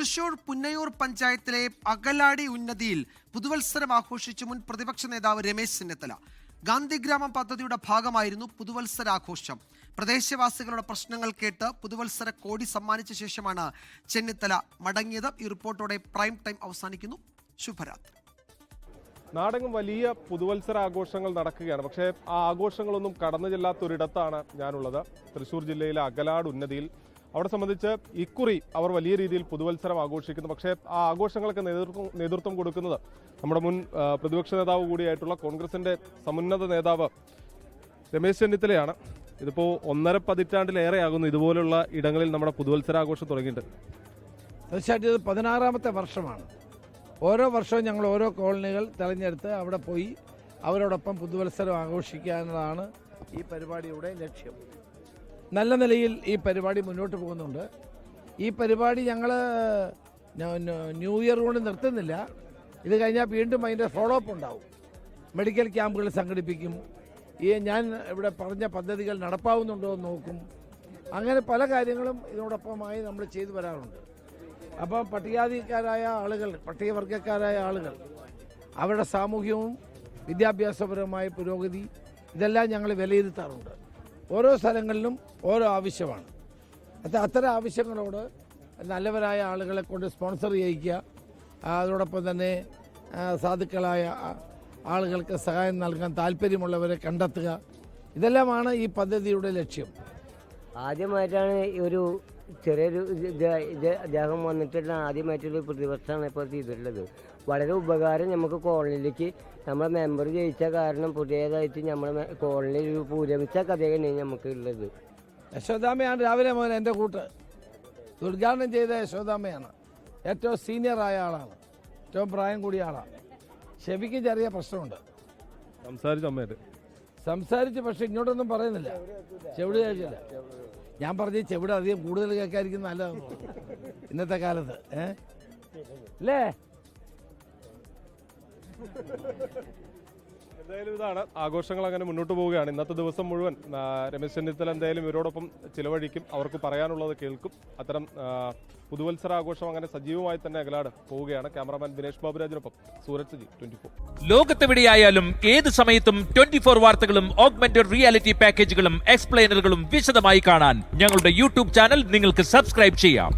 തൃശൂർ പുന്നയൂർ പഞ്ചായത്തിലെ അകലാടി ഉന്നതിയിൽ പുതുവത്സരം ആഘോഷിച്ച് മുൻ പ്രതിപക്ഷ നേതാവ് രമേശ് ചെന്നിത്തല. ഗാന്ധിഗ്രാമം പദ്ധതിയുടെ ഭാഗമായിരുന്നു പുതുവത്സരാഘോഷം. പ്രദേശവാസികളുടെ പ്രശ്നങ്ങൾ കേട്ട് പുതുവത്സര കോടി സമ്മാനിച്ച ശേഷമാണ് ചെന്നിത്തല മടങ്ങിയത്. ഈ റിപ്പോർട്ടോടെ പ്രൈം ടൈം അവസാനിക്കുന്നു. ശുഭരാത്രി. നാടെങ്ങും വലിയ പുതുവത്സര ആഘോഷങ്ങൾ നടക്കുകയാണ്. പക്ഷേ ആ ആഘോഷങ്ങളൊന്നും കടന്നു ചെല്ലാത്തൊരിടത്താണ് ഞാനുള്ളത്. തൃശൂർ ജില്ലയിലെ അകലാട് ഉന്നതിയിൽ. അവിടെ സംബന്ധിച്ച് ഇക്കുറി അവർ വലിയ രീതിയിൽ പുതുവത്സരം ആഘോഷിക്കുന്നു. പക്ഷേ ആ ആഘോഷങ്ങൾക്ക് നേതൃത്വം കൊടുക്കുന്നത് നമ്മുടെ മുൻ പ്രതിപക്ഷ നേതാവ് കൂടിയായിട്ടുള്ള കോൺഗ്രസിന്റെ സമുന്നത നേതാവ് രമേശ് ചെന്നിത്തലയാണ്. ഇതിപ്പോൾ 1.5 പതിറ്റാണ്ടിലേറെയാകുന്നു ഇതുപോലുള്ള ഇടങ്ങളിൽ നമ്മുടെ പുതുവത്സരാഘോഷം തുടങ്ങിയിട്ട്. തീർച്ചയായിട്ടും ഇത് 16ാമത്തെ വർഷമാണ്. ഓരോ വർഷവും ഞങ്ങൾ ഓരോ കോളനികൾ തിരഞ്ഞെടുത്ത് അവിടെ പോയി അവരോടൊപ്പം പുതുവത്സരം ആഘോഷിക്കാനാണ് ഈ പരിപാടിയുടെ ലക്ഷ്യം. നല്ല നിലയിൽ ഈ പരിപാടി മുന്നോട്ട് പോകുന്നുണ്ട്. ഈ പരിപാടി ഞങ്ങൾ ന്യൂ ഇയർ കൊണ്ട് നിർത്തുന്നില്ല. ഇത് കഴിഞ്ഞാൽ വീണ്ടും അതിൻ്റെ ഫോളോ അപ്പ് ഉണ്ടാവും. മെഡിക്കൽ ക്യാമ്പുകൾ സംഘടിപ്പിക്കും. ഞാൻ ഇവിടെ പറഞ്ഞ പദ്ധതികൾ നടപ്പാവുന്നുണ്ടോ എന്ന് നോക്കും. അങ്ങനെ പല കാര്യങ്ങളും ഇതിനോടൊപ്പമായി നമ്മൾ ചെയ്തു വരാറുണ്ട്. അപ്പം പട്ടികജാതിക്കാരായ ആളുകൾ, പട്ടികവർഗക്കാരായ ആളുകൾ, അവരുടെ സാമൂഹ്യവും വിദ്യാഭ്യാസപരമായ പുരോഗതി ഇതെല്ലാം ഞങ്ങൾ വിലയിരുത്താറുണ്ട്. ഓരോ സ്ഥലങ്ങളിലും ഓരോ ആവശ്യമാണ്. അത്തരം ആവശ്യങ്ങളോട് നല്ലവരായ ആളുകളെ കൊണ്ട് സ്പോൺസർ ചെയ്യിക്കുക, അതോടൊപ്പം തന്നെ സാധുക്കളായ ആളുകൾക്ക് സഹായം നൽകാൻ താല്പര്യമുള്ളവരെ കണ്ടെത്തുക, ഇതെല്ലാമാണ് ഈ പദ്ധതിയുടെ ലക്ഷ്യം. ആദ്യമായിട്ടാണ് ഒരു ചെറിയൊരു അദ്ദേഹം വന്നിട്ടുള്ള ആദ്യമായിട്ടൊരു പ്രതിപക്ഷമാണ് ഇപ്പോൾ ചെയ്തിട്ടുള്ളത്. വളരെ ഉപകാരം നമുക്ക് കോളനിയിലേക്ക് നമ്മളെ മെമ്പർ ജയിച്ച കാരണം പുതിയതായിട്ട് നമ്മളെ കോളനിയിൽ ഒരു പൂരമിച്ച കഥയാണ് നമുക്ക് ഉള്ളത്. യശോദാമ്മയാണ് രാവിലെ മുതൽ എൻ്റെ കൂട്ട് ഉദ്ഘാടനം ചെയ്ത യശോദാമ്മയാണ്. ഏറ്റവും സീനിയറായ ആളാണ്, ഏറ്റവും പ്രായം കൂടിയ ആളാണ്. ഷെബിക്ക് ചെറിയ പ്രശ്നമുണ്ട്, സംസാരിച്ച് പക്ഷെ ഇങ്ങോട്ടൊന്നും പറയുന്നില്ല. ചെവിട് കേൾക്കില്ല. ഞാൻ പറഞ്ഞ് ചെവിട് അധികം കൂടുതൽ കേൾക്കാതിരിക്കുന്ന നല്ലതാണ് ഇന്നത്തെ കാലത്ത്. അല്ലേ? എന്തായാലും ഇതാണ്, ആഘോഷങ്ങൾ അങ്ങനെ മുന്നോട്ട് പോവുകയാണ്. ഇന്നത്തെ ദിവസം മുഴുവൻ രമേശ് ചെന്നിത്തല എന്തായാലും ഇവരോടൊപ്പം ചിലവഴിക്കും. അവർക്ക് പറയാനുള്ളത് കേൾക്കും. അത്തരം പുതുവത്സരാഘോഷം അങ്ങനെ സജീവമായി തന്നെ അകലാട് പോവുകയാണ്. ക്യാമറാമാൻ ദിനേഷ് ബാബുരാജിനൊപ്പം സൂരജ് ജി, 24. ലോകത്തെവിടെയായാലും ഏത് സമയത്തും 24 വാർത്തകളും ഓഗ്മെന്റഡ് റിയാലിറ്റി പാക്കേജുകളും എക്സ്പ്ലെയിനറുകളും വിശദമായി കാണാൻ ഞങ്ങളുടെ യൂട്യൂബ് ചാനൽ നിങ്ങൾക്ക് സബ്സ്ക്രൈബ് ചെയ്യാം.